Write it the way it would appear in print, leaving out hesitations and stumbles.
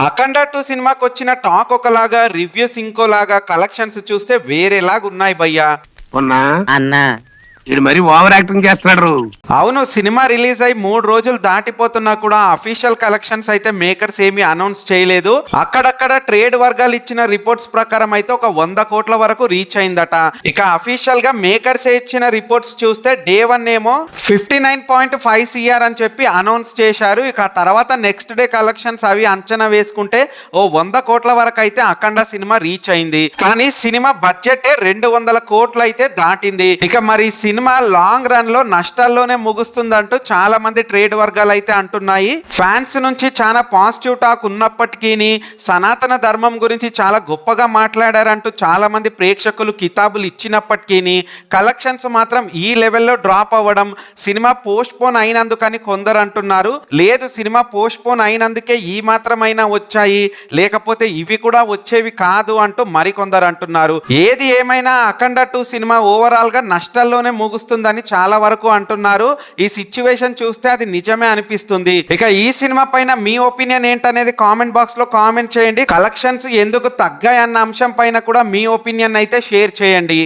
అఖండ 2 సినిమాకి వచ్చిన టాక్ ఒకలాగా, రివ్యూస్ ఇంకోలాగా, కలెక్షన్స్ చూస్తే వేరేలాగా ఉన్నాయి భయ్యా. అన్నా ఇది మరి ఓవర్ యాక్టింగ్ చేస్తున్నాడు. అవును, సినిమా రిలీజ్ అయి 3 రోజులు దాటిపోతున్నా కూడా అఫీషియల్ కలెక్షన్స్ అయితే మేకర్స్ ఏమీ అనౌన్స్ చేయలేదు. అక్కడక్కడ ట్రేడ్ వర్గాలు ఇచ్చిన రిపోర్ట్స్ ప్రకారం అయితే ఒక 100 కోట్ల వరకు రీచ్ అయిందట. ఇక అఫీషియల్ గా మేకర్స్ ఇచ్చిన రిపోర్ట్స్ చూస్తే డే 1 ఏమో 59.5 CR అని చెప్పి అనౌన్స్ చేశారు. ఇక తర్వాత నెక్స్ట్ డే కలెక్షన్స్ అవి అంచనా వేసుకుంటే ఓ 100 కోట్ల వరకు అయితే అఖండ సినిమా రీచ్ అయింది. కానీ సినిమా బడ్జెట్ 200 కోట్లు అయితే దాటింది. ఇక మరి సినిమా లాంగ్ రన్ లో నష్టాల్లోనే ముగుస్తుందంటూ చాలా మంది ట్రేడ్ వర్గాలు అయితే అంటున్నాయి. ఫ్యాన్స్ నుంచి చాలా పాజిటివ్ టాక్ ఉన్నప్పటికీ సనాతన ధర్మం గురించి చాలా గొప్పగా మాట్లాడారంటూ చాలా మంది ప్రేక్షకులు కితాబులు ఇచ్చినప్పటికీ కలెక్షన్స్ మాత్రం ఈ లెవెల్లో డ్రాప్ అవ్వడం సినిమా పోస్ట్ పోన్ అయినందుకని కొందరు అంటున్నారు. లేదు, సినిమా పోస్ట్ పోన్ అయినందుకే ఈ మాత్రమైనా వచ్చాయి, లేకపోతే ఇవి కూడా వచ్చేవి కాదు అంటూ మరికొందరు అంటున్నారు. ఏది ఏమైనా అఖండ 2 సినిమా ఓవరాల్ గా నష్టాల్లోనే ముగుస్తుందని చాలా వరకు అంటున్నారు. ఈ సిచ్యువేషన్ చూస్తే అది నిజమే అనిపిస్తుంది. ఇక ఈ సినిమా పైన మీ ఒపీనియన్ ఏంటనేది కామెంట్ బాక్స్ లో కామెంట్ చేయండి. కలెక్షన్స్ ఎందుకు తగ్గాయన్న అంశం పైన కూడా మీ ఒపీనియన్ అయితే షేర్ చేయండి.